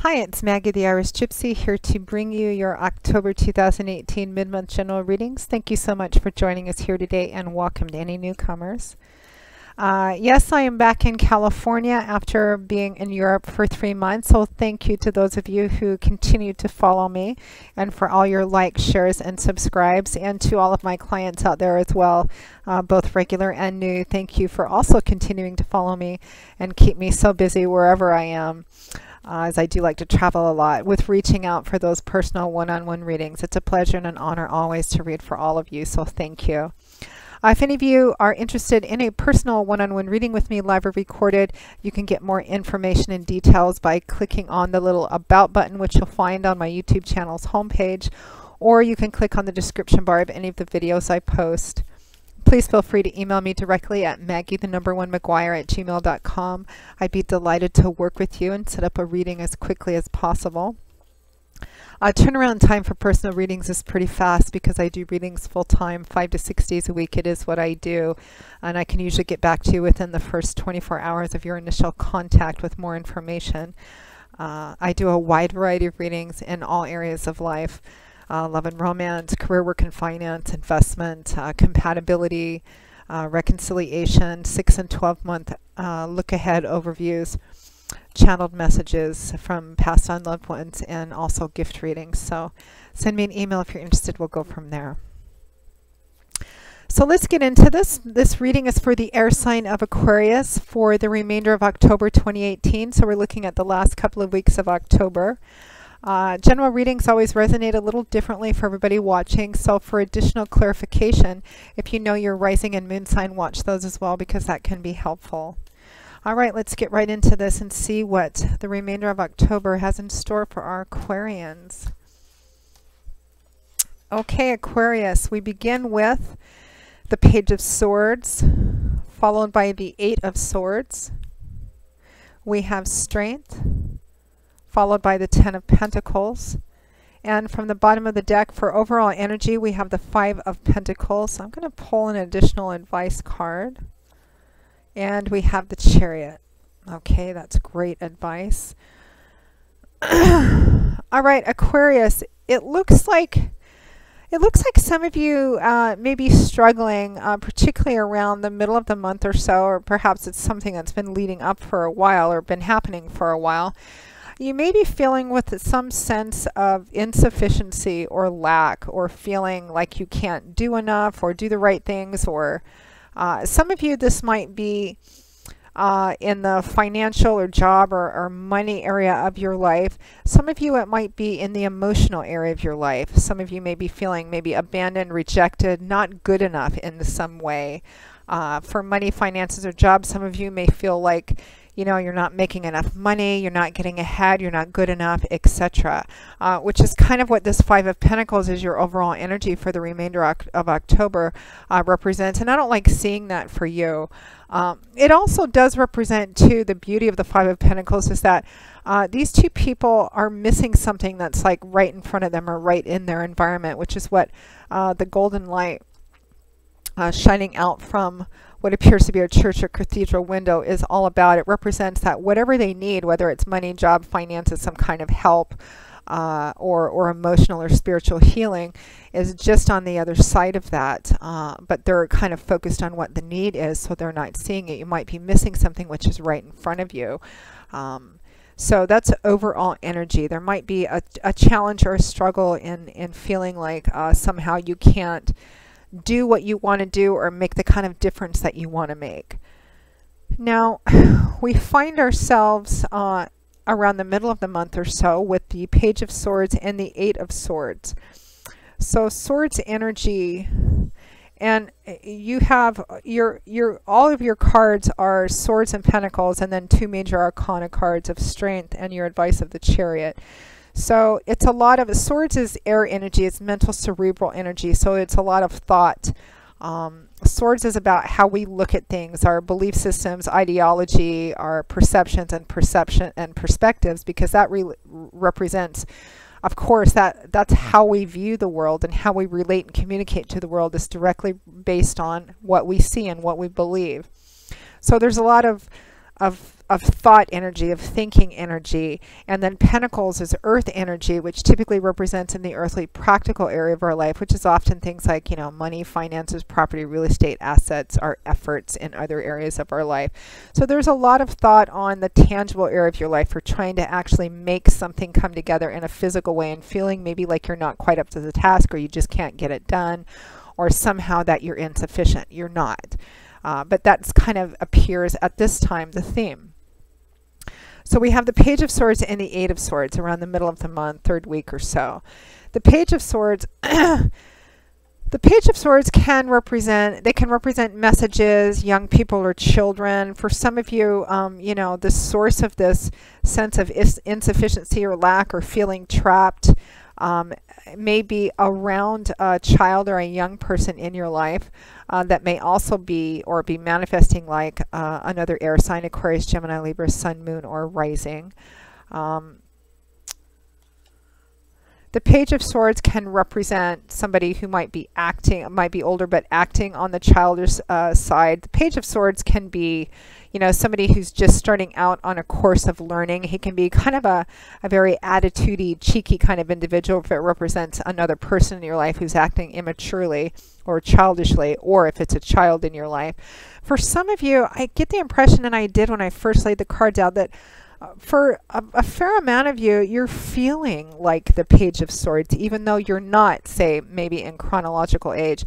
Hi, it's Maggie the Irish Gypsy here to bring you your October 2018 mid-month general readings. Thank you so much for joining us here today and welcome to any newcomers. Yes, I am back in California after being in Europe for 3 months, so thank you to those of you who continue to follow me and for all your likes, shares, and subscribes, and to all of my clients out there as well, both regular and new. Thank you for also continuing to follow me and keep me so busy wherever I am. As I do like to travel a lot with reaching out for those personal one-on-one readings. It's a pleasure and an honor always to read for all of you, so thank you. If any of you are interested in a personal one-on-one reading with me, live or recorded, you can get more information and details by clicking on the little About button, which you'll find on my YouTube channel's homepage, or you can click on the description bar of any of the videos I post. Please feel free to email me directly at maggie1maguire@gmail.com. I'd be delighted to work with you and set up a reading as quickly as possible. Turnaround time for personal readings is pretty fast because I do readings full-time, 5 to 6 days a week. It is what I do, and I can usually get back to you within the first 24 hours of your initial contact with more information. I do a wide variety of readings in all areas of life. Love and romance, career, work and finance, investment, compatibility, reconciliation, 6 and 12-month look ahead overviews, channeled messages from passed on loved ones, and also gift readings. So send me an email if you're interested. We'll go from there. So let's get into this. This reading is for the air sign of Aquarius for the remainder of October 2018. So we're looking at the last couple of weeks of October. General readings always resonate a little differently for everybody watching, so for additional clarification, if you know your rising and moon sign, watch those as well because that can be helpful. All right, let's get right into this and see what the remainder of October has in store for our Aquarians. Okay, Aquarius, we begin with the Page of Swords, followed by the 8 of Swords. We have Strength, followed by the 10 of Pentacles. And from the bottom of the deck for overall energy, we have the 5 of Pentacles. So I'm going to pull an additional advice card. And we have the Chariot. Okay, that's great advice. All right, Aquarius, it looks like some of you may be struggling, particularly around the middle of the month or so, or perhaps it's something that's been leading up for a while or been happening for a while. You may be feeling with some sense of insufficiency or lack, or feeling like you can't do enough or do the right things, or some of you, this might be in the financial or job or money area of your life. Some of you, it might be in the emotional area of your life. Some of you may be feeling maybe abandoned, rejected, not good enough in some way. For money, finances, or jobs, some of you may feel like, you know, you're not making enough money, you're not getting ahead, you're not good enough, etc. Which is kind of what this 5 of Pentacles is, your overall energy for the remainder of October represents. And I don't like seeing that for you. It also does represent, too, the beauty of the 5 of Pentacles is that these two people are missing something that's like right in front of them or right in their environment, which is what the golden light shining out from what appears to be a church or cathedral window is all about. It represents that whatever they need, whether it's money, job, finances, some kind of help, or emotional or spiritual healing, is just on the other side of that. But they're kind of focused on what the need is, so they're not seeing it. You might be missing something which is right in front of you. So that's overall energy. There might be a challenge or a struggle in feeling like somehow you can't do what you want to do or make the kind of difference that you want to make. Now, we find ourselves around the middle of the month or so with the Page of Swords and the 8 of Swords. So Swords energy, and you have all of your cards are Swords and Pentacles, and then 2 major arcana cards of Strength and your advice of the Chariot. So it's a lot of, Swords is air energy, it's mental cerebral energy, so it's a lot of thought. Swords is about how we look at things, our belief systems, ideology, our perceptions and perspectives, because that represents, of course, that's how we view the world, and how we relate and communicate to the world is directly based on what we see and what we believe. So there's a lot of of thought energy, of thinking energy. And then Pentacles is earth energy, which typically represents in the earthly practical area of our life, which is often things like, you know, money, finances, property, real estate, assets, our efforts in other areas of our life. So there's a lot of thought on the tangible area of your life for trying to actually make something come together in a physical way, and feeling maybe like you're not quite up to the task, or you just can't get it done, or somehow that you're insufficient. You're not. But that's kind of appears at this time, the theme. So we have the Page of Swords and the Eight of Swords around the middle of the month, third week or so. The Page of Swords, the Page of Swords can represent messages, young people or children. For some of you, you know, the source of this sense of insufficiency or lack or feeling trapped may be around a child or a young person in your life. That may also be manifesting like another air sign, Aquarius, Gemini, Libra, Sun, Moon, or Rising. The Page of Swords can represent somebody who might be older, but acting on the childish side. The Page of Swords can be, you know, somebody who's just starting out on a course of learning. He can be kind of a very attitudey, cheeky kind of individual if it represents another person in your life who's acting immaturely or childishly, or if it's a child in your life. For some of you, I get the impression, and I did when I first laid the cards out, that for a fair amount of you, you're feeling like the Page of Swords, even though you're not, say, maybe in chronological age.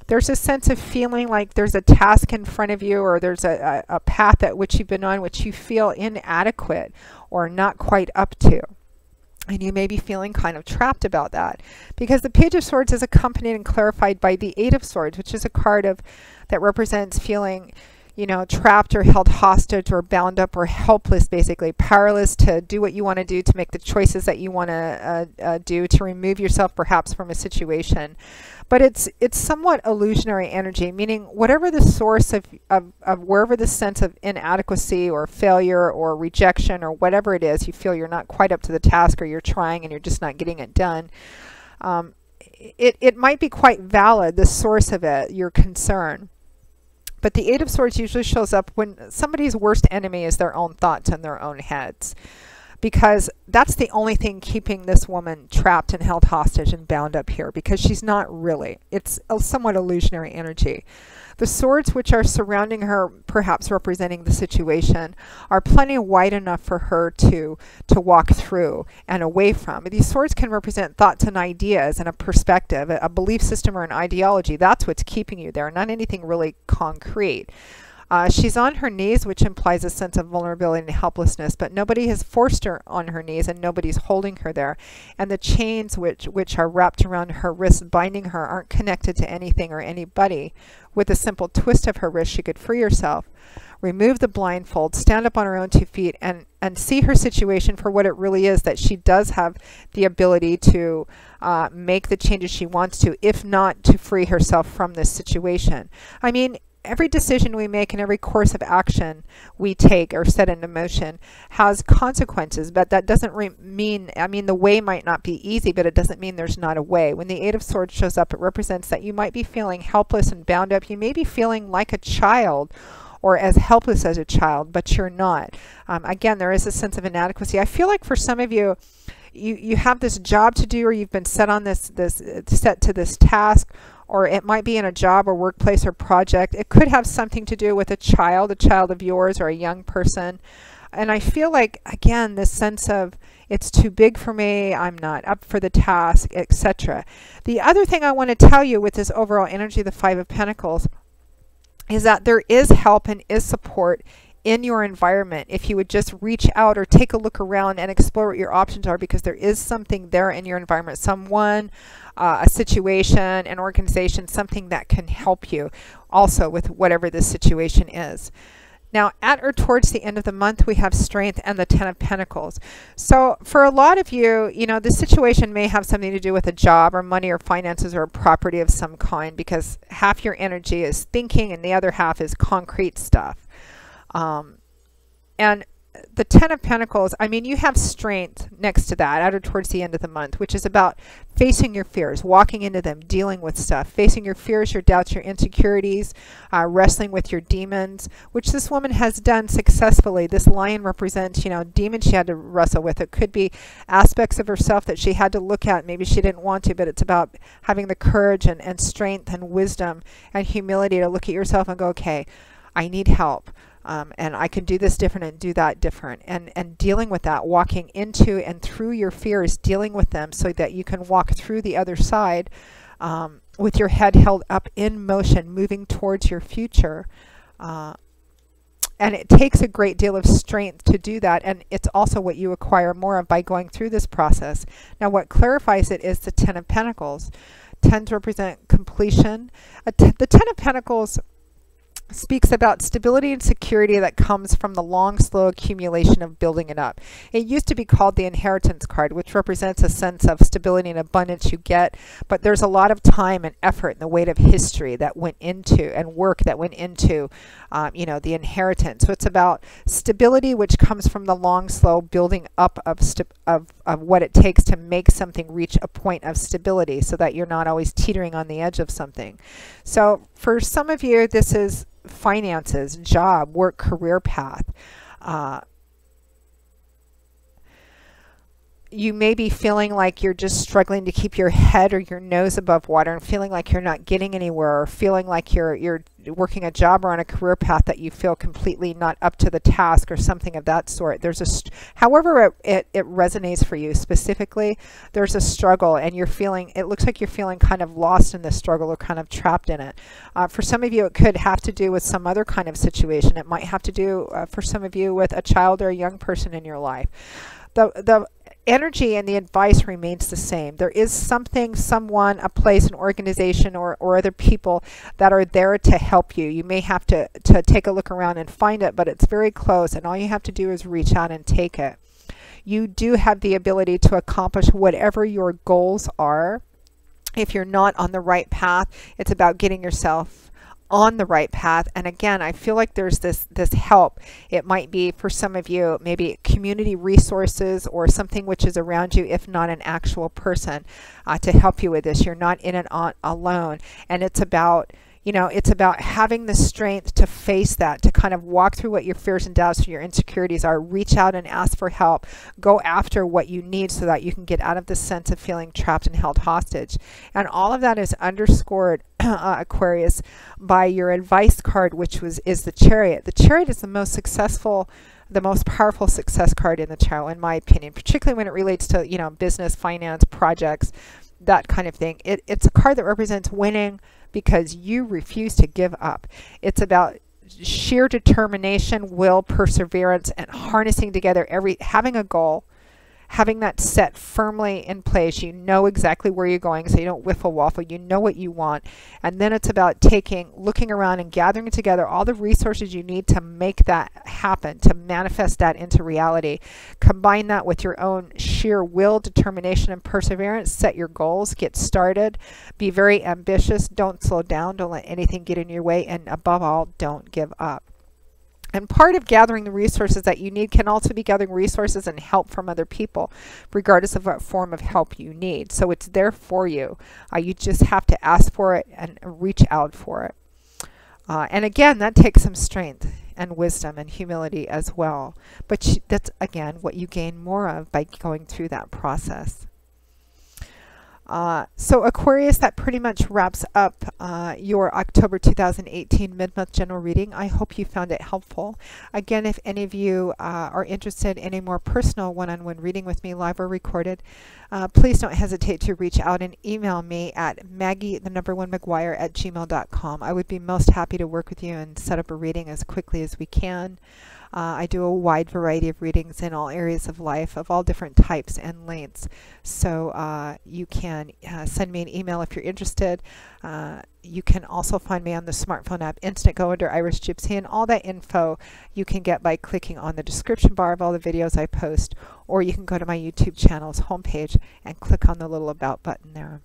There's a sense of feeling like there's a task in front of you, or there's a path at which you've been on which you feel inadequate or not quite up to. And you may be feeling kind of trapped about that, because the Page of Swords is accompanied and clarified by the Eight of Swords, which is a card that represents feeling, you know, trapped or held hostage or bound up or helpless, basically powerless to do what you want to do, to make the choices that you want to do, to remove yourself perhaps from a situation. But it's somewhat illusionary energy, meaning whatever the source of wherever the sense of inadequacy or failure or rejection or whatever it is, you feel you're not quite up to the task, or you're trying and you're just not getting it done. It might be quite valid, the source of it, your concern. But the Eight of Swords usually shows up when somebody's worst enemy is their own thoughts in their own heads, because that's the only thing keeping this woman trapped and held hostage and bound up here, because she's not really. It's a somewhat illusionary energy. The swords which are surrounding her, perhaps representing the situation, are plenty wide enough for her to walk through and away from. These swords can represent thoughts and ideas and a perspective, a belief system or an ideology. That's what's keeping you there, not anything really concrete. She's on her knees, which implies a sense of vulnerability and helplessness, but nobody has forced her on her knees, and nobody's holding her there. And the chains which are wrapped around her wrists binding her aren't connected to anything or anybody. With a simple twist of her wrist, she could free herself, remove the blindfold, stand up on her own 2 feet, and see her situation for what it really is, that she does have the ability to make the changes she wants to, if not to free herself from this situation. I mean, every decision we make and every course of action we take or set into motion has consequences, but that doesn't mean, I mean, the way might not be easy, but it doesn't mean there's not a way. When the Eight of Swords shows up, it represents that you might be feeling helpless and bound up. You may be feeling like a child, or as helpless as a child, but you're not. Again, there is a sense of inadequacy. I feel like for some of you, you have this job to do, or you've been set on set to this task, or it might be in a job or workplace or project. It could have something to do with a child of yours, or a young person. And I feel like, again, this sense of it's too big for me, I'm not up for the task, etc. The other thing I want to tell you with this overall energy, the Five of Pentacles, is that there is help and is support in your environment if you would just reach out or take a look around and explore what your options are, because there is something there in your environment, someone, a situation, an organization, something that can help you also with whatever this situation is. Now, at or towards the end of the month, we have Strength and the Ten of Pentacles. So for a lot of you, you know, this situation may have something to do with a job or money or finances or a property of some kind, because half your energy is thinking and the other half is concrete stuff. And the Ten of Pentacles, I mean, you have strength next to that, out or towards the end of the month, which is about facing your fears, walking into them, dealing with stuff, facing your fears, your doubts, your insecurities, wrestling with your demons, which this woman has done successfully. This lion represents, you know, demons she had to wrestle with. It could be aspects of herself that she had to look at. Maybe she didn't want to, but it's about having the courage and strength and wisdom and humility to look at yourself and go, okay, I need help. And I can do this different and do that different. And dealing with that, walking into and through your fears, dealing with them so that you can walk through the other side with your head held up in motion, moving towards your future. And it takes a great deal of strength to do that. And it's also what you acquire more of by going through this process. Now, what clarifies it is the Ten of Pentacles. Tens represent completion. The Ten of Pentacles speaks about stability and security that comes from the long, slow accumulation of building it up. It used to be called the inheritance card, which represents a sense of stability and abundance you get, but there's a lot of time and effort and the weight of history that went into, and work that went into, you know, the inheritance. So it's about stability, which comes from the long, slow building up of what it takes to make something reach a point of stability, so that you're not always teetering on the edge of something. So for some of you, this is finances, job, work, career path. You may be feeling like you're just struggling to keep your head or your nose above water, and feeling like you're not getting anywhere, or feeling like you're working a job or on a career path that you feel completely not up to the task, or something of that sort. There's however it resonates for you specifically, there's a struggle, and you're feeling, it looks like you're feeling kind of lost in this struggle, or kind of trapped in it. For some of you, it could have to do with some other kind of situation. It might have to do, for some of you, with a child or a young person in your life. The energy and the advice remains the same. There is something, someone, a place, an organization, or other people that are there to help you. You may have to take a look around and find it, but it's very close, and all you have to do is reach out and take it. You do have the ability to accomplish whatever your goals are. If you're not on the right path, it's about getting yourself on the right path. And again, I feel like there's this help. It might be, for some of you, maybe community resources or something which is around you, if not an actual person, to help you with this. You're not in it alone. And it's about, you know, it's about having the strength to face that, to kind of walk through what your fears and doubts or your insecurities are, reach out and ask for help, go after what you need so that you can get out of this sense of feeling trapped and held hostage. And all of that is underscored, Aquarius, by your advice card, which is the Chariot. The Chariot is the most successful, the most powerful success card in the tarot, in my opinion, particularly when it relates to, you know, business, finance, projects, that kind of thing. It's a card that represents winning because you refuse to give up. It's about sheer determination, will, perseverance, and harnessing together having a goal, having that set firmly in place. You know exactly where you're going, so you don't whiffle waffle. You know what you want. And then it's about looking around and gathering together all the resources you need to make that happen, to manifest that into reality. Combine that with your own sheer will, determination, and perseverance. Set your goals, get started, be very ambitious, don't slow down, don't let anything get in your way, and above all, don't give up. And part of gathering the resources that you need can also be gathering resources and help from other people, regardless of what form of help you need. So it's there for you. You just have to ask for it and reach out for it. And again, that takes some strength and wisdom and humility as well. But that's, again, what you gain more of by going through that process. So Aquarius, that pretty much wraps up your October 2018 mid-month general reading. I hope you found it helpful. Again, if any of you are interested in a more personal one-on-one reading with me, live or recorded, please don't hesitate to reach out and email me at maggie1mcguire@gmail.com. I would be most happy to work with you and set up a reading as quickly as we can. I do a wide variety of readings in all areas of life, of all different types and lengths. So you can send me an email if you're interested. You can also find me on the smartphone app Instantgo under Irish Gypsy, and all that info you can get by clicking on the description bar of all the videos I post, or you can go to my YouTube channel's homepage and click on the little About button there.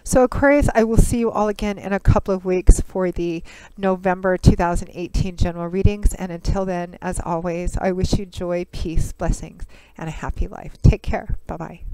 So Aquarius, I will see you all again in a couple of weeks for the November 2018 general readings. And until then, as always, I wish you joy, peace, blessings, and a happy life. Take care. Bye-bye.